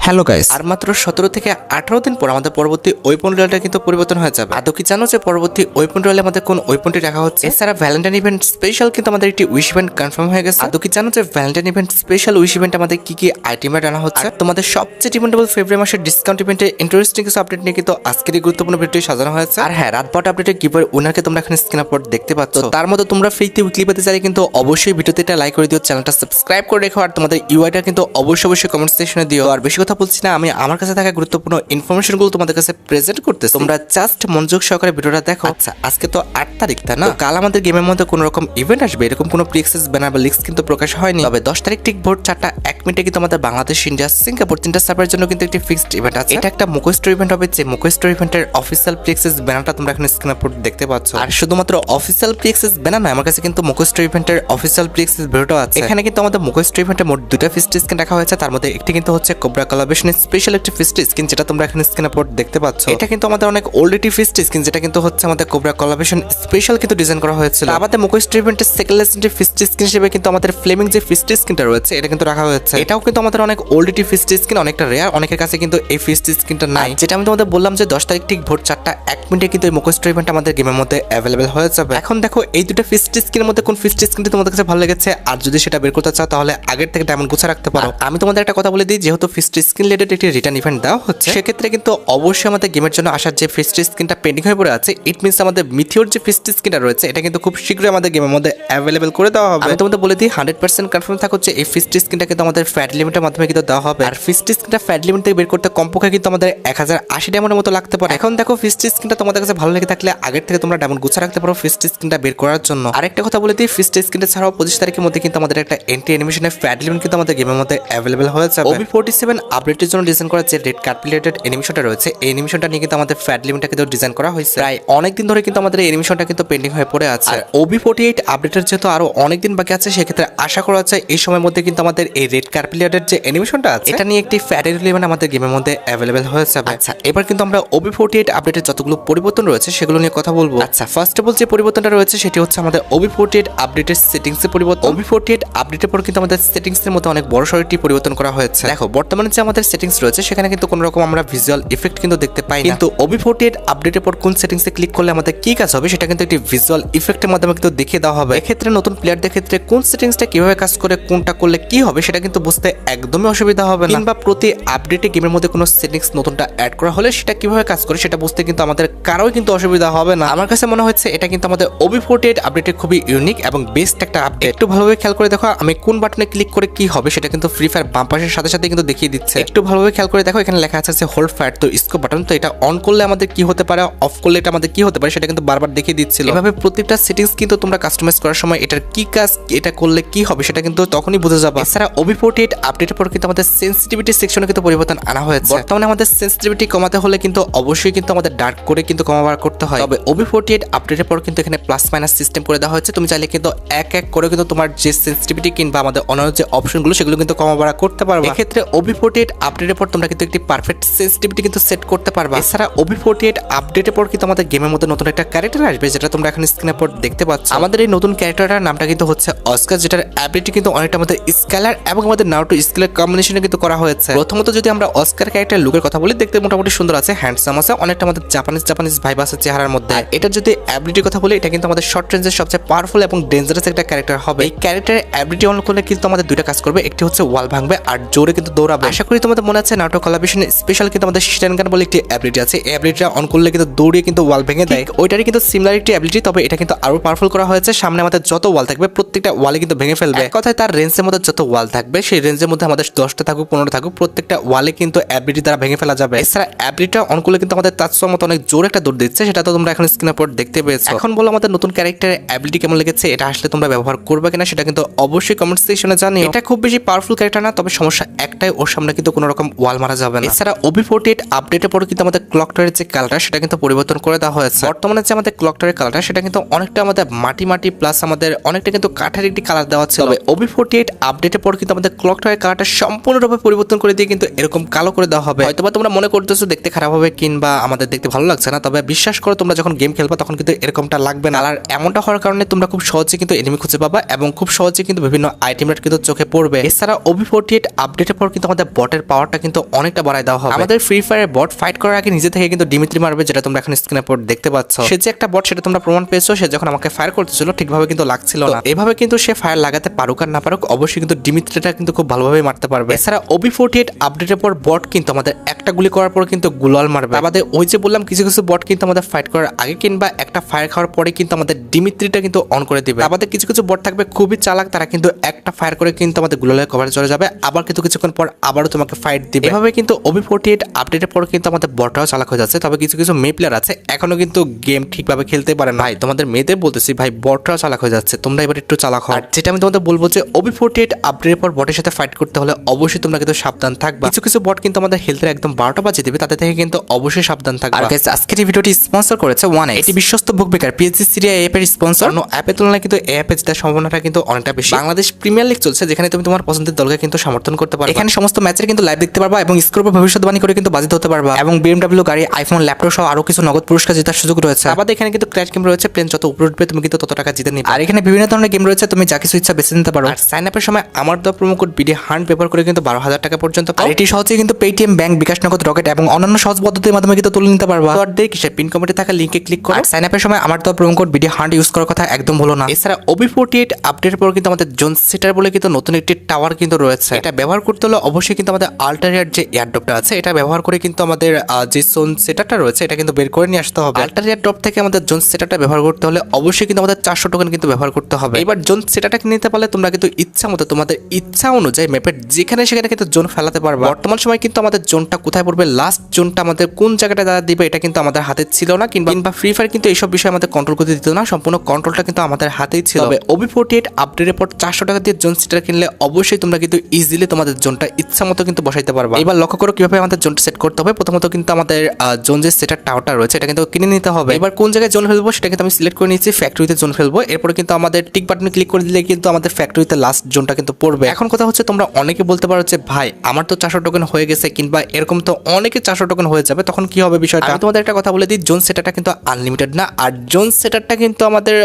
Hello guys, আর মাত্র 17 থেকে 18 দিন পর আমাদের পরবর্তী ওয়েপন রয়্যালটা কিন্তু পরিবর্তন হয়ে যাবে। আদৌ কি জানো যে পরবর্তী ওয়েপন রয়্যালে আমাদের কোন ওয়েপনটি রাখা হচ্ছে? এছাড়া ভ্যালেন্টাইন ইভেন্ট স্পেশাল কিন্তু আমাদের একটি উইশ ইভেন্ট কনফার্ম হয়ে গেছে। আদৌ কি জানো যে Valentine event special wish event আমাদের কি কি আইটেম আনা হচ্ছে? আর তোমাদের সবচেয়ে ডিমান্ডেবল ফেব্রুয়ারি মাসের ডিসকাউন্ট ইভেন্টে ইন্টারেস্টিং কিছু আপডেট নিয়ে কিন্তু আজকের এই গুরুত্বপূর্ণ ভিডিওটি সাজানো হয়েছে। আর হ্যাঁ, রাত 12টা আপডেটের গিভওয়ে উইনারকে তোমরা এখানে স্ক্রিনের উপর দেখতে পাচ্ছ। তার মধ্যে তোমরা ফ্রিতে উইকলি পেতে চাইলে কিন্তু অবশ্যই ভিডিওতে একটা লাইক করে দিও, চ্যানেলটা সাবস্ক্রাইব করে রেখো, আর তোমাদের ইউআইটা কিন্তু অবশ্যই কমেন্ট সেকশনে দিও। আর বেশি কথা বলছি না, আমি আমার কাছে থাকা গুরুত্বপূর্ণ ইনফরমেশনগুলো তোমাদের কাছে প্রেজেন্ট করতেছি। তোমরা জাস্ট মনোযোগ সহকারে ভিডিওটা দেখো। আচ্ছা, আজকে তো 8 তারিখ, তাই না? কাল আমাদের গেমের মধ্যে কোনো রকম ইভেন্ট আসবে, এরকম কোনো প্রিএক্সেস ব্যানার বা লিস্ট কিন্তু প্রকাশ হয়নি। তবে 10 তারিখ ঠিক ভোর 4:01 কিন্তু আমাদের বাংলাদেশ, ইন্ডিয়া, সিঙ্গাপুর তিনটা সার্ভারের জন্য কিন্তু একটি ফিক্সড ইভেন্ট আছে। এটা একটা মুখস্থ ইভেন্ট হবে, যে মুখস্থ ইভেন্টের অফিসিয়াল প্রিএক্সেস ব্যানারটা তোমরা এখানে স্ক্রিনের উপর দেখতে পাচ্ছ। আর শুধুমাত্র অফিসিয়াল প্রিএক্সেস ব্যানার নয়, আমার কাছে কিন্তু মুখস্থ ইভেন্টের অফিসিয়াল প্রিএক্সেস ভিডিওটা আছে। এখানে কিন্তু আমাদের মুখস্থ ইভেন্টে মোট দুটো ফিস্ট স্কিন রাখা হয়েছে। তার মধ্যে একটি কিন্তু হচ্ছে কোবরা কোলাবরেশনের স্পেশাল একটি ফিস্ট স্কিন, যেটা তোমরা এখানে স্ক্রিনের উপর দেখতে পাচ্ছ। এটা কিন্তু আমাদের অনেক ওল্ড একটি ফিস্ট স্কিন, যেটা কিন্তু হচ্ছে আমাদের কোবরা কোলাবরেশন স্পেশাল কিন্তু ডিজাইন করা হয়েছিল। আমাদের মুখস্থ ইভেন্টের সেকেন্ড লেজেন্ডারি ফিস্ট স্কিন হিসেবে কিন্তু আমাদের ফ্লেমিং যে ফিস্ট স্কিনটা রয়েছে, এটা কিন্তু রাখা হয়েছে। এটাও কিন্তু আমাদের অনেক ওল্ড একটি ফিস্ট স্কিন, অনেকটা রেয়ার, অনেকের কাছে কিন্তু এই ফিস্ট স্কিনটা নাই। যেটা আমি তোমাদের বললাম যে 10 তারিখ ঠিক ভোর 4:01 কিন্তু এই মুখস্থ ইভেন্ট আমাদের গেমের মধ্যে অ্যাভেলেবেল হয়ে যাবে। এখন দেখো এই দুটো ফিস্ট স্কিনের মধ্যে কোন ফিস্ট স্কিনটি তোমাদের কাছে ভালো লেগেছে, আর যদি সেটা বের করতে চাও তাহলে আগের থেকে ডায়মন্ড গুছা রাখতে পারো। আমি তোমাদের একটা কথা বলে দিই, যেহেতু ফিস্ট স্কিন রিলেটেড একটি রিটার্ন ইভেন্ট দেওয়া হচ্ছে, সেক্ষেত্রে কিন্তু অবশ্যই আমাদের গেমের জন্য আসার যে ফিস্ট স্কিনটা পেন্ডিং হয়ে পড়ে আছে, ইট মিনস আমাদের মিথিওর যে ফিস্ট স্কিনটা রয়েছে, এটা কিন্তু খুব শীঘ্রই আমাদের গেমের মধ্যে অ্যাভেলেবেল করে দেওয়া হবে। আমি তোমাদের বলে দিই 100% কনফার্ম থাকো যে এই ফিস্ট স্কিনটা কিন্তু আমাদের ফ্যাট লিমিটের মাধ্যমে কিন্তু দেওয়া হবে। আর ফিস্ট স্কিনটা ফ্যাট লিমিট থেকে বের করতে কমপক্ষে কিন্তু আমাদের 1080 ডায়মন্ডের মতো লাগতে পারে। এখন দেখো ফিস্ট স্কিনটা তোমাদের কাছে ভালো লেগে থাকলে আগের থেকে তোমরা ডায়মন্ড গুছা রাখতে পারো ফিস্ট স্কিনটা বের করার জন্য। আরেকটা কথা বলে দিই, ফিস্ট স্কিনটা ছাড়াও 25 তারিখের মধ্যে কিন্তু আমাদের একটা এন্ট্রি অ্যানিমেশনের ফ্যাট লিমিট কিন্তু আমাদের গেমের মধ্যে অ্যাভেলেবল হয়ে যাবে। OB47 আপডেটের জন্য ডিজাইন করা যে রেড কার্ড রিলেটেড অ্যানিমেশনটা রয়েছে, এই অ্যানিমেশনটা নিয়ে কিন্তু আমাদের ফ্যাট লিমিটটা কিন্তু ডিজাইন করা হয়েছে। প্রায় অনেকদিন ধরে কিন্তু আমাদের এই অ্যানিমেশনটা কিন্তু পেন্ডিং হয়ে পড়ে আছে। OB48 আপডেটের যেহেতু আরো অনেকদিন বাকি আছে, সেক্ষেত্রে আশা করা যায় এই সময়ের মধ্যে কিন্তু আমাদের এই রেড কার্ড রিলেটেড যে অ্যানিমেশনটা আছে, এটা নিয়ে একটি ফ্যাট এলিমেন্ট আমাদের গেমের মধ্যে অ্যাভেলেবল হয়ে যাবে। আচ্ছা, এবার কিন্তু আমরা OB48 আপডেটের যতগুলো পরিবর্তন রয়েছে সেগুলো নিয়ে কথা বলবো। আচ্ছা, ফার্স্ট অফ অল যে পরিবর্তনটা রয়েছে সেটি হচ্ছে আমাদের OB48 আপডেটের সেটিংস এর পরিবর্তন। OB48 আপডেটের পর কিন্তু আমাদের সেটিংস এর মধ্যে অনেক বড় সড় একটি পরিবর্তন করা হয়েছে। দেখো, বর্তমানে যে আমাদের সেটিংস রয়েছে সেখানে কিন্তু কোনো রকম আমরা ভিজুয়াল ইফেক্ট কিন্তু দেখতে পাই না, কিন্তু OB48 আপডেটের পর কোন সেটিংস এ ক্লিক করলে আমাদের কি কাজ হবে সেটা কিন্তু একটি ভিজুয়াল ইফেক্টের মাধ্যমে কিন্তু দেখিয়ে দেওয়া হবে। এক্ষেত্রে নতুন প্লেয়ারদের ক্ষেত্রে কোন সেটিংসটা কিভাবে কাজ করে, কোনটা করলে কি হবে সেটা কিন্তু বুঝতে একদমই অসুবিধা হবে না। কিংবা প্রতি আপডেটে গেমের মধ্যে কোনো সেটিংস নতুনটা অ্যাড করা হলে সেটা কিভাবে কাজ করে সেটা বুঝতে কিন্তু আমাদের কারোই কিন্তু অসুবিধা হবে না। আমার কাছে মনে হচ্ছে এটা কিন্তু আমাদের OB48 আপডেটে খুবই ইউনিক এবং বেস্ট একটা আপডেট। একটু ভালোভাবে খেয়াল করে দেখো, আমি কোন বাটনে ক্লিক করে কি হবে সেটা কিন্তু ফ্রি ফায়ার বাম পাশের সাথে সাথে কিন্তু দেখিয়ে দিচ্ছে। একটু ভালোভাবে খেয়াল করে দেখো, এখানে লেখা আছে যে হোল্ড ফায়ার, তো স্কোপ বাটন, তো এটা অন করলে আমাদের কি হতে পারে, অফ করলে এটা আমাদের কি হতে পারে সেটা কিন্তু বারবার দেখিয়ে দিচ্ছিল। এভাবে প্রত্যেকটা সেটিংস কিন্তু তোমরা কাস্টমাইজ করার সময় এটার কি কাজ, এটা করলে কি হবে সেটা কিন্তু তখনই বুঝে যাবে। এছাড়া OB48 আপডেটের পর কিন্তু আমাদের সেন্সিটিভিটি সেকশনে কিন্তু পরিবর্তন আনা হয়েছে। বর্তমানে আমাদের সেন্সিটিভিটি কমাতে হলে কিন্তু অবশ্যই কিন্তু আমাদের ডার্ক করে কিন্তু কমাবার করতে হয়। তবে OB48 আপডেটের পর কিন্তু এখানে প্লাস মাইনাস সিস্টেম করে দেওয়া হয়েছে। তুমি চাইলে কিন্তু এক এক করে কিন্তু তোমার যে সেন্সিটিভিটি কিংবা আমাদের অন্যান্য যে অপশনগুলো সেগুলো কিন্তু কমাবার করতে পারবে। এক্ষেত্রে OB48 আপডেটের পর তোমরা কিন্তু একটি পারফেক্ট সেন্সিটিভিটি কিন্তু সেট করতে পারবে। এছাড়া OB48 আপডেটের পর কিন্তু আমাদের গেমের মধ্যে নতুন একটা ক্যারেক্টার আসবে, যেটা তোমরা এখন স্ক্রিনের পর দেখতে পাচ্ছ। আমাদের এই নতুন ক্যারেক্টারটার নামটা কিন্তু হচ্ছে অস্কার, যেটার অ্যাবিলিটি কিন্তু অনেকটা আমাদের স্কেলার এবং আমাদের নারুটো স্কেলার কম্বিনেশনে কিন্তু করা হয়েছে। প্রথমত যদি আমরা অস্কার ক্যারেক্টার লুকের কথা বলি, দেখতে মোটামুটি সুন্দর আছে, হ্যান্ডসাম আছে, অনেকটা আমাদের জাপানিজ ভাইব আছে চেহারার মধ্যে। এটা যদি অ্যাবিলিটির কথা বলি, এটা কিন্তু আমাদের শর্ট রেঞ্জের সবচেয়ে পাওয়ারফুল এবং ডেঞ্জারাস একটা ক্যারেক্টার হবে। এই ক্যারেক্টারের অ্যাবিলিটি অন করলে কিন্তু আমাদের দুইটা কাজ করবে, একটি হচ্ছে ওয়াল ভাঙবে আর জোরে কিন্তু দৌড়াবে। আশা করি তোমাদের মনে আছে নারুটো কোলাবরেশন স্পেশাল কিন্তু আমাদের শিটেনগান বলে একটি অ্যাবিলিটি আছে। এই অ্যাবিলিটিটা অন করলে কিন্তু দৌড়িয়ে কিন্তু ওয়াল ভেঙে দেয়। ওইটারই কিন্তু সিমিলার একটি অ্যাবিলিটি, তবে এটা কিন্তু আরো পাওয়ারফুল করা হয়েছে। সামনে আমাদের যত ওয়াল থাকবে প্রত্যেকটা ওয়ালে কিন্তু ভেঙে ফেলবে। এক কথায় তার রেঞ্জের মধ্যে যত ওয়াল থাকবে সেই রেঞ্জের মধ্যে আমাদের 10টা থাকুক 15টা থাকুক, প্রত্যেকটা ওয়ালে কিন্তু অ্যাবিলিটি দ্বারা ভেঙে ফেলা যাবে। এছাড়া অ্যাবিলিটিটা অন করলে কিন্তু আমাদের তাৎসর মতো অনেক জোরে একটা দৌড় দিচ্ছে, সেটা তো তোমরা এখন স্ক্রিনের উপর দেখতে পেয়েছো। এখন বলো আমাদের নতুন ক্যারেক্টারের অ্যাবিলিটি কেমন লেগেছে, এটা আসলে তোমরা ব্যবহার করবে কিনা সেটা কিন্তু অবশ্যই কমেন্ট সেকশনে জানিও। এটা খুব বেশি পাওয়ারফুল ক্যারেক্টার না, তবে সমস্যা একটাই, ওর সামনে কিন্তু কোনো রকম ওয়াল মারা যাবে না। এছাড়া OB48 আপডেটের পর কিন্তু আমাদের ক্লক টাওয়ারের যে কালারটা সেটা কিন্তু পরিবর্তন করে দেওয়া হয়েছে। বর্তমানে যে আমাদের ক্লক টাওয়ারের কালারটা সেটা কিন্তু অনেকটা আমাদের মাটি প্লাস আমাদের অনেকটা কিন্তু কাঠের একটি কালার দেওয়া ছিল। তবে OB48 আপডেটের পর কিন্তু আমাদের ক্লক টাওয়ারের কালারটা সম্পূর্ণরূপে পরিবর্তন করে দিয়ে কিন্তু এরকম কালো করে দেওয়া হবে। হয়তোবা তোমরা মনে করতেছো দেখতে খারাপ হবে কিংবা আমাদের দেখতে ভালো লাগছে না, তবে বিশ্বাস করো তোমরা যখন গেম খেলবা তখন কিন্তু এরকমটা লাগবে না। আর এমনটা হওয়ার কারণে তোমরা খুব সহজে কিন্তু এনিমি খুঁজে পাবা এবং খুব সহজে কিন্তু বিভিন্ন আইটেম কিন্তু চোখে পড়বে। এছাড়া OB48 আপডেটের পর কিন্তু আমাদের বট বটের পাওয়ারটা কিন্তু অনেকটা বাড়ায় দেওয়া হবে। আমাদের ফ্রি ফায়ারের বট ফাইট করার আগে নিজে থেকে কিন্তু ডিমিত্রি মারবে, যেটা তোমরা এখন স্ক্রিনের উপর দেখতে পাচ্ছ। সে যে একটা বট সেটা তোমরা প্রমাণ পেয়েছো, সে যখন আমাকে ফায়ার করতেছিল ঠিকভাবে কিন্তু লাগছিল না। এভাবে কিন্তু সে ফায়ার লাগাতে পারুক আর না পারুক, অবশ্যই কিন্তু ডিমিত্রিটা কিন্তু খুব ভালোভাবে মারতে পারবে। এছাড়া OB48 আপডেটের পর বট কিন্তু আমাদের একটা গুলি করার পর কিন্তু গুলাল মারবে। আমাদের ওই যে বললাম কিছু কিছু বট কিন্তু আমাদের ফাইট করার আগে কিংবা একটা ফায়ার খাওয়ার পরে কিন্তু আমাদের ডিমিত্রিটা কিন্তু অন করে দিবে। আমাদের কিছু কিছু বট থাকবে খুবই চালাক, তারা কিন্তু একটা ফায়ার করে কিন্তু আমাদের গুলালের কভারে চলে যাবে, আবার কিন্তু কিছুক্ষণ পর আবারও তোমাকে ফাইট দিবে। এভাবে কিন্তু OB48 আপডেটের পর কিন্তু আমাদের বটটাও চালাক হয়ে যাচ্ছে। তবে কিছু কিছু মেয়ে প্লেয়ার আছে এখনো কিন্তু গেম ঠিকভাবে খেলতে পারে না। ভাই তোমাদের মেয়েদের বলতেছি ভাই, বটটাও চালাক হয়ে যাচ্ছে, তোমরা এবার একটু চালাক হও। আর যেটা আমি তোমাদের বলবো যে OB48 আপডেটের পর বটের সাথে ফাইট করতে হলে অবশ্যই তোমরা কিন্তু সাবধান থাকবা। কিছু কিছু বট কিন্তু আমাদের হেলথের একদম 12টা বাজিয়ে দিবে, তাদের থেকে কিন্তু অবশ্যই সাবধান থাকবা। আর গাইস আজকের এই ভিডিওটি স্পন্সর করেছে 1x, এটি বিশ্বস্ত বুক বেকার পিএসজি সিরিয়া অ্যাপের স্পন্সর। অন্য অ্যাপের তুলনায় কিন্তু এই অ্যাপে জেতার সম্ভাবনাটা কিন্তু অনেকটা বেশি। বাংলাদেশ প্রিমিয়ার লিগ চলছে, যেখানে তুমি তোমার পছন্দের দলকে কিন্তু সমর্থন করতে পারবে। এখানে সমস্ত ম্যাচের কিন্তু লাইভ দেখতে পারবা এবং স্কোর ভবিষ্যৎবাণী করে কিন্তু বাজিত হতে পারবা, এবং BMW গাড়ি, আইফোন, ল্যাপটপ সহ আরো কিছু নগদ পুরস্কার জেতার সুযোগ রয়েছে। আমাদের এখানে কিন্তু ক্র্যাশ গেম রয়েছে, প্লেন যত উপরে উঠবে তুমি কিন্তু তত টাকা জিতে নিবে। আর এখানে বিভিন্ন ধরনের গেম রয়েছে, তুমি যা কিছু ইচ্ছা বেছে নিতে পারো। আর সাইন আপের সময় আমার দেওয়া প্রোমো কোড BD হান্ট ব্যবহার করে কিন্তু 12,000 টাকা পর্যন্ত পাও। এটি সহজেই কিন্তু পেটিএম, ব্যাংক, বিকাশ নগদ, রকেট এবং অন্যান্য সহজ পদ্ধতির মাধ্যমে কিন্তু তুলে নিতে পারবা। তো আর দেরি কিসের, পিন কমেন্টে থাকা লিংকে ক্লিক করো। সাইন আপের সময় আমার দেওয়া promo code BD hunt use করার কথা একদম ভুলো না। এছাড়া OB48 আপডেটের পর কিন্তু আমাদের জোন সেটার বলে কিন্তু নতুন একটি টাওয়ার কিন্তু রয়েছে। এটা ব্যবহার করতে হলে অবশ্যই কিন্তু আমাদের আল্টারিয়ার যে এয়ারড্রপটা আছে এটা ব্যবহার করে কিন্তু আমাদের যে জোন সেটারটা রয়েছে এটা কিন্তু বের করে নিয়ে আসতে হবে। আল্টারিয়ার ড্রপ থেকে আমাদের জোন সেটারটা ব্যবহার করতে হলে অবশ্যই কিন্তু আমাদের 400 টোকেন কিন্তু ব্যবহার করতে হবে। এবার জোন সেটারটা নিতে পারলে তোমরা কিন্তু ইচ্ছা মতো তোমাদের ইচ্ছা অনুযায়ী ম্যাপের যেখানে সেখানে কিন্তু জোন ফেলাতে পারবে। বর্তমান সময় কিন্তু আমাদের জোনটা কোথায় পড়বে, লাস্ট জোনটা আমাদের কোন জায়গাটা দাদা দিবে, এটা কিন্তু আমাদের হাতে ছিল না, কিংবা ফ্রি ফায়ার কিন্তু এইসব বিষয়ে আমাদের কন্ট্রোল করতে দিত না, সম্পূর্ণ কন্ট্রোলটা কিন্তু আমাদের হাতেই ছিল। তবে OB48 আপডেটের পর 400 টাকা দিয়ে জোন সেটার কিনলে অবশ্যই তোমরা কিন্তু ইজিলি তোমাদের জোনটা ইচ্ছা মতো কিন্তু বসাইতে পারবা। এবার লক্ষ্য করো কিভাবে আমাদের জোনটা সেট করতে হবে। প্রথমত কিন্তু আমাদের জোন যে সেটার টাওয়ারটা রয়েছে এটা কিন্তু কিনে নিতে হবে। এবার কোন জায়গায় জোন ফেলবো সেটা কিন্তু আমি সিলেক্ট করে নিয়েছি, ফ্যাক্টরিতে জোন ফেলবো। এরপরে কিন্তু আমাদের টিক বাটনে ক্লিক করে দিলে কিন্তু আমাদের ফ্যাক্টরিতে লাস্ট জোনটা কিন্তু পড়বে। এখন কথা হচ্ছে তোমরা অনেকে বলতে পারো যে ভাই আমার তো 400 টোকেন হয়ে গেছে, কিংবা এরকম তো অনেকে 400 টোকেন হয়ে যাবে, তখন কি হবে বিষয়টা। আমি তোমাদের একটা কথা বলে দিই, জোন সেটারটা কিন্তু আনলিমিটেড না, আর জোন সেটারটা কিন্তু আমাদের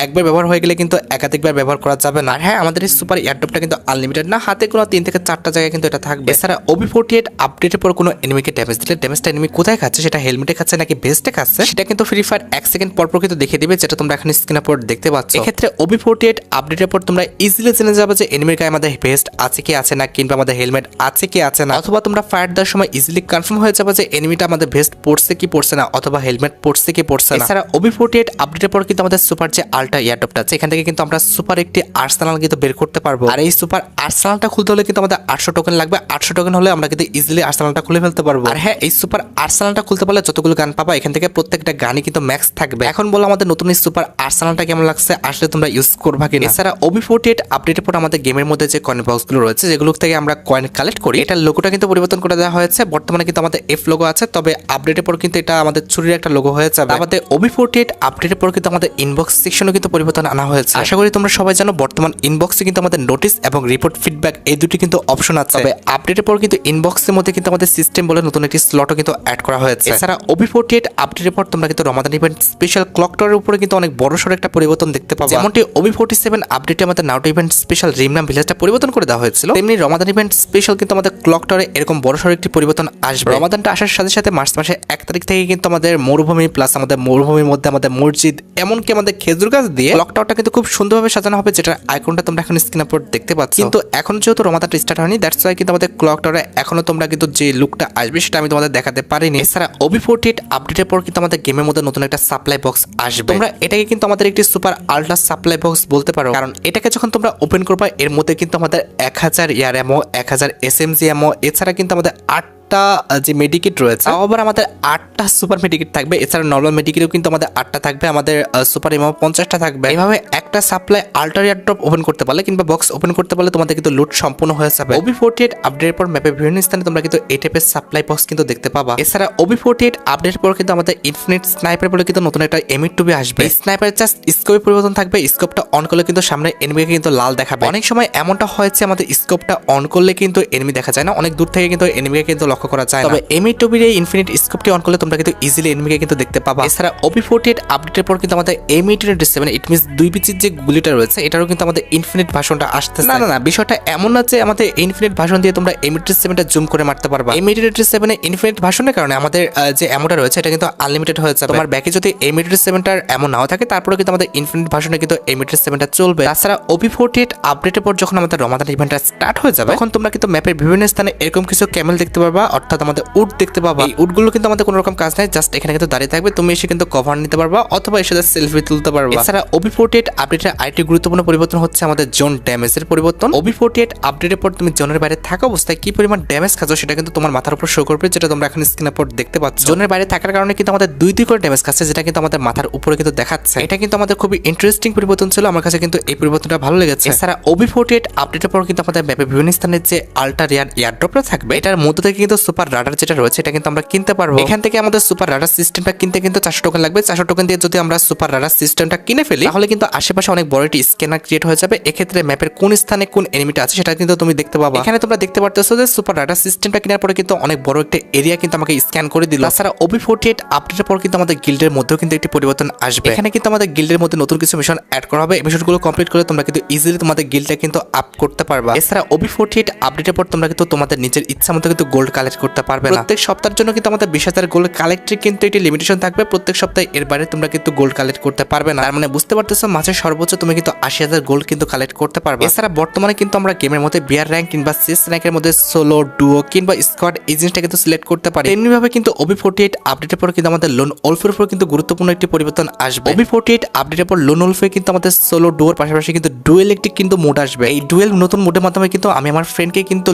একবার ব্যবহার হয়ে গেলে কিন্তু একাধিকবার ব্যবহার করা যাবে না। আর হ্যাঁ, আমাদের এই সুপার এয়ারড্রপটা কিন্তু আনলিমিটেড না, হাতে কোনো 3 থেকে 4টা জায়গায় কিন্তু এটা থাকবে। এছাড়া OB48 আপডেটের পর কোনো এনিমিকে ড্যামেজ দিলে ড্যামেজটা এনিমি কোথায় খাচ্ছে, সেটা হেলমেটে খাচ্ছে নাকি ভেস্টে খাচ্ছে, সেটা কিন্তু ফ্রি ফায়ার 1 সেকেন্ড পর পর কিন্তু দেখিয়ে দিবে, যেটা তোমরা এখন স্ক্রিনের উপর দেখতে পাচ্ছ। এক্ষেত্রে OB48 আপডেটের পর তোমরা ইজিলি জেনে যাবে যে এনিমির গায়ে আমাদের ভেস্ট আছে কি আছে না, কিংবা আমাদের হেলমেট আছে কি আছে না, অথবা তোমরা ফায়ার দেওয়ার সময় ইজিলি কনফার্ম হয়ে যাবে যে এনিমিটা আমাদের ভেস্ট পড়ছে কি পড়ছে না, অথবা হেলমেট পড়ছে কি পড়ছে না। এছাড়া OB48 আপডেটের পর কিন্তু আমাদের সুপার যে আল্ট্রা এয়ারড্রপটা আছে এখান থেকে কিন্তু আমরা সুপার একটি আর্সেনাল কিন্তু বের করতে পারবো। আর এই সুপার আর্সেনালটা খুলতে হলে কিন্তু আমাদের 800 টোকেন লাগবে। 800 টোকেন হলে আমরা কিন্তু ইজিলি আর্সেনালটা খুলে ফেলতে পারবো। আর হ্যাঁ, এই সুপার আর্সেনালটা খুলতে পারলে যতগুলো গান পাবা এখান থেকে প্রত্যেকটা গানই কিন্তু ম্যাক্স থাকবে। এখন বলো আমাদের নতুন এই সুপার আর্সেনালটা কেমন লাগছে, আসলে তোমরা ইউজ করবা কিনা। এছাড়া OB48 আপডেটের পর আমাদের গেমের মধ্যে যে কয়েন বক্সগুলো রয়েছে যেগুলো থেকে আমরা কয়েন কালেক্ট করি, এটার লোগোটা কিন্তু পরিবর্তন করে দেওয়া হয়েছে। বর্তমানে কিন্তু আমাদের F লোগো আছে, তবে আপডেটের পর কিন্তু এটা আমাদের ছুরির একটা লোগো হয়ে যাবে। আমাদের OB48 আপডেটের পর কিন্তু আমাদের ইনবক্স সেকশনে কিন্তু পরিবর্তন আনা হয়েছে। আশা করি তোমরা সবাই জানো বর্তমান ইনবক্সে কিন্তু আমাদের নোটিস এবং রিপোর্ট ফিডব্যাক এই দুটি কিন্তু অপশন আছে। তবে আপডেটের পর কিন্তু ইনবক্সের মধ্যে কিন্তু আমাদের সিস্টেম বলে নতুন একটি স্লটও কিন্তু অ্যাড করা হয়েছে। এছাড়া OB48 আপডেটের পর তোমরা কিন্তু রমাদান ইভেন্ট স্পেশাল ক্লক টাওয়ারের উপরে কিন্তু অনেক বড় সড় একটা পরিবর্তন দেখতে পাবে। যেমনটি OB47 আপডেটে আমাদের নাউটো ইভেন্ট স্পেশাল রিমনাম ভিলেজটা পরিবর্তন করে দেওয়া হয়েছিল, তেমনি রমাদান ইভেন্ট স্পেশাল কিন্তু আমাদের ক্লক টাওয়ারে এরকম বড় সড় একটি পরিবর্তন আসবে। রমাদানটা আসার সাথে সাথে মার্চ মাসের 1 তারিখ থেকে কিন্তু আমাদের মরুভূমি প্লাস আমাদের মরুভূমির মধ্যে আমাদের মসজিদ এমনকি আমাদের খেজুর গাছ দিয়ে ক্লক টাওয়ারটা কিন্তু খুব সুন্দরভাবে সাজানো হবে, যেটা আইকনটা তোমরা এখন স্ক্রিনের উপর দেখতে পাচ্ছ। কিন্তু এখন যেহেতু রমাদানটা স্টার্ট হয়নি, দ্যাটস ওয়াই কিন্তু আমাদের ক্লক টাওয়ারে এখনো তোমরা কিন্তু যে লুকটা আসবে সেটা আমি তোমাদের দেখাতে পারিনি। এছাড়া OB48 আপডেটের পর কিন্তু আমাদের গেমের মধ্যে নতুন একটা সাপ্লাই বক্স আসবে। তোমরা এটাকে কিন্তু আমাদের একটি সুপার আল্ট্রা সাপ্লাই বক্স বলতে পারো, কারণ এটাকে যখন তোমরা ওপেন করবা এর মধ্যে কিন্তু আমাদের 1000 ইয়ার এমো, 1000 SMG এমো, এছাড়া কিন্তু আমাদের 8টা যে মেডিকেট রয়েছে, আবার আমাদের 8টা সুপার মেডিকেট থাকবে। এছাড়া নর্মাল মেডিকেটও কিন্তু আমাদের 8টা থাকবে, আমাদের সুপার এমো 50টা থাকবে। এইভাবে একটা সাপ্লাই আল্ট্রা এয়ারড্রপ ওপেন করতে পারলে কিংবা বক্স ওপেন করতে পারলে তোমাদের কিন্তু লুট সম্পূর্ণ হয়ে যাবে। OB48 আপডেটের পর ম্যাপের বিভিন্ন স্থানে তোমরা কিন্তু এই টাইপের সাপ্লাই বক্স কিন্তু দেখতে পাবা। এছাড়া OB48 আপডেটের পর কিন্তু আমাদের ইনফিনিট স্নাইপার বলে কিন্তু নতুন একটা M2B আসবে। এই স্নাইপার জাস্ট স্কোপে পরিবর্তন থাকবে, স্কোপটা অন করলে কিন্তু সামনে এনিমিকে কিন্তু লাল দেখাবে। অনেক সময় এমনটা হয়েছে আমাদের স্কোপটা অন করলে কিন্তু এনিমি দেখা যায় না, অনেক দূর থেকে কিন্তু এনিমিকে কিন্তু লক্ষ্য করা যায়। তবে M8OB এর ইনফিনিট স্কোপটি অন করলে তোমরা কিন্তু ইজিলি এনিমিকে কিন্তু দেখতে পাবা। এছাড়া OP48 আপডেটের পর কিন্তু আমাদের M887 ইট মিনস 2 পিচের যে গুলিটা রয়েছে এটারও কিন্তু আমাদের ইনফিনিট ভার্সনটা আসতেছে। না বিষয়টা এমন না যে আমাদের ইনফিনিট ভার্সন দিয়ে তোমরা M87টা জুম করে মারতে পারবা। M887 এর ইনফিনিট ভার্সনের কারণে আমাদের যে অ্যামোটা রয়েছে এটা কিন্তু আনলিমিটেড হয়ে যাবে। তোমার ব্যাকে যদি M887টার এমন নাও থাকে তারপরে কিন্তু আমাদের ইনফিনিট ভার্সনে কিন্তু M887টা চলবে। তাছাড়া OP48 আপডেটের পর যখন আমাদের রমাদান ইভেন্টটা স্টার্ট হয়ে যাবে তখন তোমরা কিন্তু ম্যাপের বিভিন্ন স্থানে এরকম কিছু ক্যামেল দেখতে পারবা, অর্থাৎ আমাদের উট দেখতে পাবা। এই উটগুলো কিন্তু আমাদের কোনো রকম কাজ নাই, জাস্ট এখানে কিন্তু দাঁড়িয়ে থাকবে, তুমি এসে কিন্তু কভার নিতে পারবা অথবা এসে সেলফি তুলতে পারবা। এছাড়া OP48 আপডেটের আরেকটি গুরুত্বপূর্ণ পরিবর্তন হচ্ছে আমাদের জোন ড্যামেজের পরিবর্তন। OP48 আপডেটের পর তুমি জোনের বাইরে থাকা অবস্থায় কি পরিমাণ ড্যামেজ খাচ্ছ সেটা কিন্তু তোমার মাথার উপর শো করবে, যেটা তোমরা এখন স্ক্রিনের উপর দেখতে পাচ্ছ। জোনের বাইরে থাকার কারণে কিন্তু আমাদের দুই করে ড্যামেজ খাচ্ছে, যেটা কিন্তু আমাদের মাথার উপরে কিন্তু দেখাচ্ছে। এটা কিন্তু আমাদের খুবই ইন্টারেস্টিং পরিবর্তন ছিল, আমার কাছে কিন্তু এই পরিবর্তনটা ভালো লেগেছে। এছাড়া OP48 আপডেটের পর কিন্তু আমাদের ম্যাপে বিভিন্ন স্থানে যে আল্ট্রা রেয়ার এয়ারড্রপটা থাকবে এটার মধ্য থেকে কিন্তু সুপার রাডার যেটা রয়েছে এটা কিন্তু আমরা কিনতে পারবো। এখান থেকে আমাদের সুপার রাডার সিস্টেমটা কিনতে কিন্তু 400 টোকেন লাগবে। 400 টোকেন দিয়ে যদি আমরা সুপার রাডার সিস্টেমটা কিনে ফেলি তাহলে কিন্তু আশেপাশে অনেক বড় একটি স্ক্যানার ক্রিয়েট হয়ে যাবে। এক্ষেত্রে ম্যাপের কোন স্থানে কোন এনিমিটা আছে সেটা কিন্তু তুমি দেখতে পাবা। এখানে তোমরা দেখতে পারতেছো যে সুপার রাডার সিস্টেমটা কেনার পরে কিন্তু অনেক বড় একটা এরিয়া কিন্তু আমাকে স্ক্যান করে দিল। তাছাড়া OP48 আপডেটের পর কিন্তু আমাদের গিল্ডের মধ্যেও কিন্তু একটি পরিবর্তন আসবে। এখানে কিন্তু আমাদের গিল্ডের মধ্যে নতুন কিছু মিশন অ্যাড করা হবে। এই মিশনগুলো কমপ্লিট করে তোমরা কিন্তু ইজিলি তোমাদের গিল্ডটা কিন্তু আপ করতে পারবা। এছাড়া OP48 আপডেটের পর তোমরা কিন্তু তোমাদের নিজের ইচ্ছা মতো কিন্তু গোল্ড কালেক্ট করতে পারবে না। প্রত্যেক সপ্তাহের জন্য কিন্তু আমাদের 20,000 গোল্ড কালেক্টের কিন্তু একটি লিমিটেশন থাকবে। প্রত্যেক সপ্তাহে এর বাইরে তোমরা কিন্তু গোল্ড কালেক্ট করতে পারবে না। তার মানে বুঝতে পারতেছো মাসে সর্বোচ্চ তুমি কিন্তু 80,000 গোল্ড কিন্তু কালেক্ট করতে পারবে। এছাড়া বর্তমানে কিন্তু আমরা গেমের মধ্যে বিয়ার র্যাঙ্ক কিংবা সিএস র্যাঙ্কের মধ্যে সোলো, ডুও কিংবা স্কোয়াড এই জিনিসটা কিন্তু সিলেক্ট করতে পারি। এমনিভাবে কিন্তু OP48 আপডেটের পর কিন্তু আমাদের লোন ওলফের উপর কিন্তু গুরুত্বপূর্ণ একটি পরিবর্তন আসবে। OP48 আপডেটের পর লোন ওলফে কিন্তু আমাদের সোলো, ডুওর পাশাপাশি কিন্তু ডুয়েল একটি কিন্তু মোড আসবে। এই ডুয়েল নতুন মোডের মাধ্যমে কিন্তু আমি আমার ফ্রেন্ডকে কিন্তু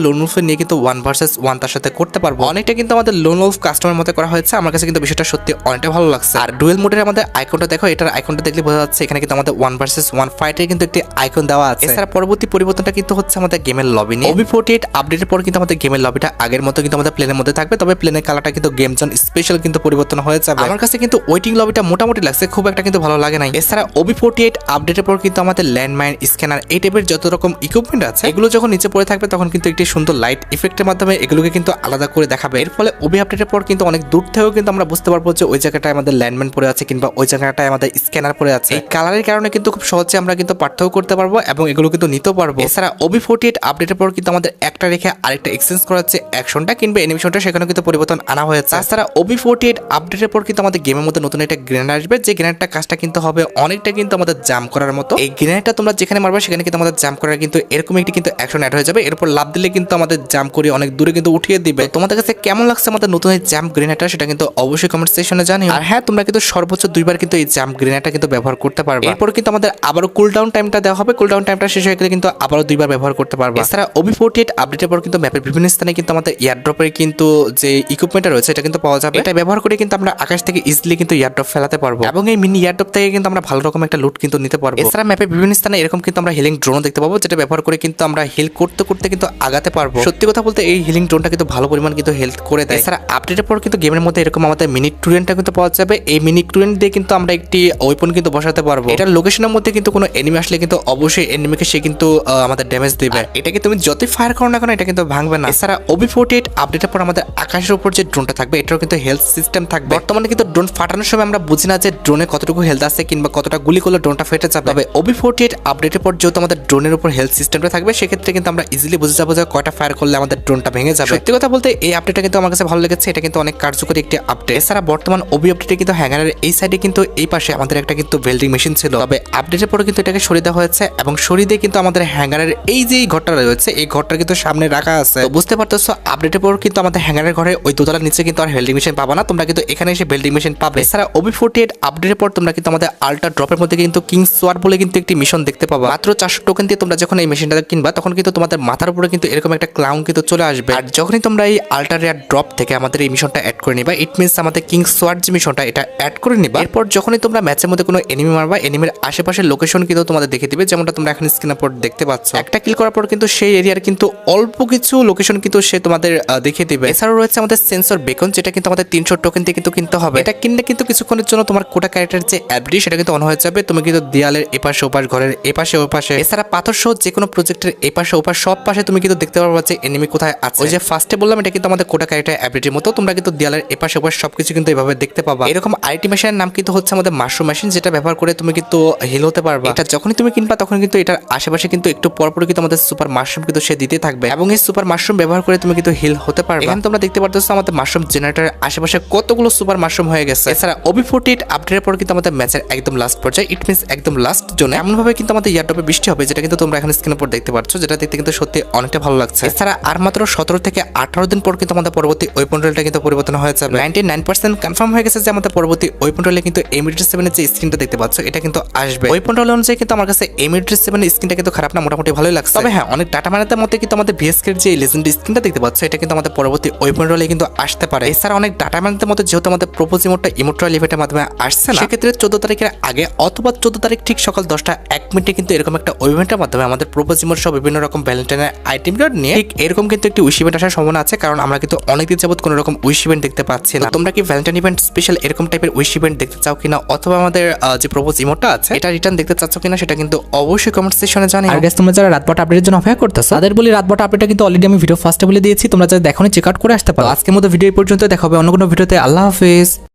লোন ওলফে নিয়ে কিন্তু 1 ভার্সেস 1 তার সাথে করতে পারবো। অনেকটা কিন্তু আমাদের লোন ওলফ কাস্টমার মতো করা হয়েছে, আমার কাছে কিন্তু বিষয়টা সত্যি অনেকটা ভালো লাগছে। আর ডুয়েল মোডের আমাদের আইকনটা দেখো, এটার আইকনটা দেখলে বোঝা যাচ্ছে এখানে কিন্তু আমাদের 1 ভার্সেস 1 ফাইটের কিন্তু একটি আইকন দেওয়া আছে। এছাড়া পরবর্তী পরিবর্তনটা কিন্তু হচ্ছে আমাদের গেমের লবি নিয়ে। OP48 আপডেটের পর কিন্তু আমাদের গেমের লবিটা আগের মতো কিন্তু আমাদের প্লেনের মধ্যে থাকবে, তবে প্লেনের কালারটা কিন্তু গেম জোন স্পেশাল কিন্তু পরিবর্তন হয়ে যাবে। আমার কাছে কিন্তু ওয়েটিং লবিটা মোটামুটি লাগছে, খুব একটা কিন্তু ভালো লাগে নাই। এছাড়া OP48 আপডেটের পর কিন্তু আমাদের ল্যান্ডমাইন, স্ক্যানার এই টাইপের যত রকম ইকুইপমেন্ট আছে এগুলো যখন নিচে পড়ে থাকবে তখন কিন্তু একটি সুন্দর লাইট ইফেক্টের মাধ্যমে এগুলোকে কিন্তু আলাদা করে দেখাবে। এর ফলে OP আপডেটের পর কিন্তু অনেক দূর থেকেও কিন্তু আমরা বুঝতে পারবো যে ওই জায়গাটায় আমাদের ল্যান্ডমাইন পড়ে আছে কিংবা ওই জায়গাটায় আমাদের স্ক্যানার পড়ে আছে। এই কালারের কারণে কিন্তু খুব সহজে আমরা কিন্তু পার্থক্য করতে পারবো এবং এগুলো কিন্তু নিতেও পারবো। এছাড়া OP48 আপডেটের পর কিন্তু আমাদের একটা রেখে আরেকটা এক্সচেঞ্জ করা হচ্ছে অ্যাকশনটা কিংবা অ্যানিমেশনটা, সেখানে কিন্তু পরিবর্তন আনা হয়েছে। তাছাড়া OP48 আপডেটের পর কিন্তু আমাদের গেমের মধ্যে নতুন একটা গ্রেনেড আসবে, যে গ্রেনেডটা কাজটা কিন্তু হবে অনেকটা কিন্তু আমাদের জাম্প করার মতো। এই গ্রেনেডটা তোমরা যেখানে মারবে সেখানে কিন্তু আমাদের জাম্প করার কিন্তু এরকম একটি কিন্তু অ্যাকশন অ্যাড হয়ে যাবে। এরপর লাভ দিলে কিন্তু আমাদের জাম্প করে অনেক দূরে কিন্তু উঠিয়ে দিবে। তোমাদের কাছে কেমন লাগছে আমাদের নতুন এই জাম্প গ্রেনেডটা সেটা কিন্তু অবশ্যই কমেন্ট সেকশনে জানিও। আর হ্যাঁ, তোমরা কিন্তু সর্বোচ্চ 2 বার কিন্তু এই জাম্প গ্রেনেডটা কিন্তু ব্যবহার করতে পারবে। এরপর কিন্তু আমাদের আবারও কুলডাউন টাইমটা দেওয়া হবে, কুলডাউন টাইমটা শেষ হয়ে গেলে কিন্তু আবারও 2 বার ব্যবহার করতে পারবে। এছাড়া OP48 আপডেটের পর কিন্তু ম্যাপের বিভিন্ন স্থানে কিন্তু আমাদের এয়ারড্রপের কিন্তু যে ইকুইপমেন্টটা রয়েছে এটা কিন্তু পাওয়া যাবে। এটা ব্যবহার করে কিন্তু আমরা আকাশ থেকে ইজিলি কিন্তু এয়ারড্রপ ফেলাতে পারবো এবং এই মিনি এয়ারড্রপ থেকে কিন্তু আমরা ভালো রকম একটা লুট কিন্তু নিতে পারবো। এছাড়া ম্যাপের বিভিন্ন স্থানে এরকম কিন্তু আমরা হিলিং ড্রোন দেখতে পাবো, যেটা ব্যবহার করে কিন্তু আমরা হিল করতে করতে কিন্তু আগাতে পারবো। সত্যি কথা বলতে এই হিলিং ড্রোনটা কিন্তু ভালো পরিমাণ কিন্তু হেল্প করে দেয়। এছাড়া আপডেটের পর কিন্তু গেমের মধ্যে এরকম আমাদের মিনি টুরেন্টটা কিন্তু পাওয়া যাবে। এই মিনি টুরেন্ট দিয়ে কিন্তু আমরা একটি ওয়েপন কিন্তু বসাতে পারবো। এটার লোকেশনের মধ্যে কিন্তু কোনো এনিমি আসলে কিন্তু অবশ্যই এনিমিকে সে কিন্তু আমাদের ড্যামেজ দিবে। এটাকে তুমি যতই ফায়ার করো না কেন এটা কিন্তু ভাঙবে না। এছাড়া OP48 আপডেটের পর আমাদের আকাশের উপর যে ড্রোনটা থাকবে এটারও কিন্তু হেলথ সিস্টেম থাকবে। বর্তমানে কিন্তু ড্রোন ফাটানোর সময় আমরা বুঝি না যে ড্রোনে কতটুকু হেলথ আছে কিংবা কতটা গুলি করলে ড্রোনটা ফেটে যাবে। তবে OP48 আপডেটের পর যেহেতু আমাদের ড্রোনের উপর হেলথ সিস্টেমটা থাকবে সেক্ষেত্রে কিন্তু আমরা ইজিলি বুঝে যাবো যে কয়টা ফায়ার করলে আমাদের ড্রোনটা ভেঙে যাবে। সত্যি কথা বলতে এই আপডেটটা কিন্তু আমার কাছে ভালো লেগেছে, এটা কিন্তু অনেক কার্যকরী একটি আপডেট। এছাড়া বর্তমান OB আপডেটে কিন্তু হ্যাঙ্গারের এই সাইডে কিন্তু এই পাশে আমাদের একটা কিন্তু ওয়েল্ডিং মেশিন ছিল, তবে আপডেটের পরে কিন্তু এটাকে সরিয়ে দেওয়া হয়েছে এবং সরিয়ে দিয়ে কিন্তু আমাদের হ্যাঙ্গারের এই যে ঘরটা রয়েছে এই ঘরটা কিন্তু সামনে রাখা আছে। বুঝতে পারতেছো আপডেটের পর কিন্তু আমাদের হ্যাঙ্গারের ঘরে ওই দোতলার নিচে কিন্তু আর ওয়েল্ডিং মেশিন পাবা না, তোমরা কিন্তু এখানে এসে ওয়েল্ডিং মেশিন পাবে। এছাড়া OP48 আপডেটের পর তোমরা কিন্তু আমাদের আল্ট্রা ড্রপের মধ্যে কিন্তু কিংস সোয়ার্ড বলে কিন্তু একটি মিশন দেখতে পাবা। মাত্র 400 টোকেন দিয়ে তোমরা যখন এই মেশিনটা কিনবা তখন কিন্তু তোমাদের মাথার উপরে কিন্তু এরকম একটা ক্লাউন কিন্তু চলে আসবে। আর যখনই তোমরা এই আল্ট্রা রেয়ার ড্রপ থেকে আমাদের এই মিশনটা অ্যাড করে নিবা, ইট মিনস আমাদের কিংস সোয়ার্ড যে মিশনটা এটা অ্যাড করে নিবা। এরপর যখনই তোমরা ম্যাচের মধ্যে কোনো এনিমি মারবা এনিমির আশেপাশের লোকেশন কিন্তু তোমাদের দেখে দিবে, যেমনটা তোমরা এখন স্ক্রিনের উপর দেখতে পাচ্ছ। একটা কিল করার পর কিন্তু সেই এরিয়ার কিন্তু অল্প কিছু লোকেশন কিন্তু সে তোমাদের দেখিয়ে দিবে। এছাড়াও রয়েছে আমাদের সেন্সর বেকন, যেটা কিন্তু আমাদের 300 টোকেন দিয়ে কিন্তু কিনতে হবে। এটা কিনলে কিন্তু কিছুক্ষণের জন্য তোমার কোটা ক্যারেক্টারের যে অ্যাবিলিটি সেটা কিন্তু অন হয়ে যাবে। তুমি কিন্তু দেয়ালের এপাশে ওপাশ, ঘরের এপাশে ওপাশে, এছাড়া পাথর সহ যে কোনো প্রজেক্টের এপাশে ওপাশ সব পাশে তুমি কিন্তু দেখতে পারবা যে এনিমি কোথায় আছে। ওই যে ফার্স্টে বললাম বললাম এটা কিন্তু আমাদের কোটা ক্যারেক্টার অ্যাবিলিটির মতো তোমরা কিন্তু দেয়ালের এপাশে ওপাশে সবকিছু কিন্তু এভাবে দেখতে পাবা। এরকম আইটি মেশিনের নাম কিন্তু হচ্ছে আমাদের মাশরুম মেশিন, যেটা ব্যবহার করে তুমি কিন্তু হিল হতে পারবা। এটা যখনই তুমি কিনবা তখন কিন্তু এটার আশেপাশে কিন্তু একটু পরপর কিন্তু আমাদের সুপার মাশরুম কিন্তু সে দিতে থাকবে এবং এই সুপার মাশরুম ব্যবহার করে তুমি কিন্তু হিল হতে পারবে। এখানে তোমরা দেখতে পারতেছো আমাদের মাশরুম জেনারেটরের আশেপাশে কতগুলো সুপার মাশরুম হয়ে গেছে। এছাড়া OB48 আপডেটের পর কিন্তু আমাদের ম্যাচের একদম লাস্ট পর্যায়ে, ইট মিন্স একদম লাস্ট জোনে এমন ভাবে কিন্তু আমাদের ইয়ারড্রপে বৃষ্টি হবে, যেটা কিন্তু তোমরা এখানে স্ক্রিনের উপর দেখতে পাচ্ছ, যেটা দেখতে কিন্তু সত্যি অনেকটা ভালো লাগছে। এছাড়া আর মাত্র 17 থেকে 18 দিন পর কিন্তু আমাদের পরবর্তী ওয়েপন রোলটা কিন্তু পরিবর্তন হয়ে যাবে। 99% কনফার্ম হয়ে গেছে যে আমাদের পরবর্তী ওয়েপন রোলে কিন্তু M87 এর যে স্ক্রিনটা দেখতে পাচ্ছ এটা কিন্তু আসবে। ওয়েপন রোল অনুযায়ী কিন্তু আমার কাছে M87 এর স্ক্রিনটা কিন্তু খারাপ না, মোটামুটি ভালোই লাগছে। তবে হ্যাঁ, অনেক ডাটা মানাতে মতে কিন্তু আমাদের VSK এর যে লেজেন্ড স্ক্রিনটা দেখতে পাচ্ছ এটা কিন্তু আমাদের পরবর্তী ওয়েপন রোলে কিন্তু আসতে পারে। এছাড়া অনেক ডাটা মানাতে মতে যেহেতু আমাদের প্রপোজ ইমোটটা ইমোট্রাল ইভেন্টের মাধ্যমে আসছে না, সেক্ষেত্রে 14 তারিখের আগে অথবা 14 তারিখ ঠিক সকাল 10টা 1 মিনিটে কিন্তু এরকম একটা ইভেন্টের মাধ্যমে আমাদের প্রপোজ ইমোট সব বিভিন্ন রকম ভ্যালেন্টাইনের আইটেম কার্ড নিয়ে ঠিক এরকম কিন্তু একটি উইশ ইভেন্ট আসার সম্ভাবনা আছে, কারণ আমরা কিন্তু অনেকদিন যাবত কোনো রকম উইশ ইভেন্ট দেখতে পাচ্ছি না। তোমরা কি ভ্যালেন্টাইন ইভেন্ট স্পেশাল এরকম টাইপের উইশ ইভেন্ট দেখতে চাও কিনা, অথবা আমাদের যে প্রপোজ ইমোটটা আছে এটা রিটার্ন দেখতে চাচ্ছ কিনা, সেটা কিন্তু অবশ্যই কমেন্ট সেকশনে জানিও। আর গাইস, তোমরা যারা রাতবাট আপডেটের জন্য অপেক্ষা করতেছো তাদের বলি রাতবাট আপডেটটা কিন্তু অলরেডি আমি ভিডিও ফার্স্টে বলে দিয়েছি, তোমরা যারা দেখোনি চেক আউট করে আসতে পারো। আজকের মতো ভিডিও এই পর্যন্ত, দেখা হবে অন্য কোনো ভিডিওতে। আল্লাহ হাফেজ।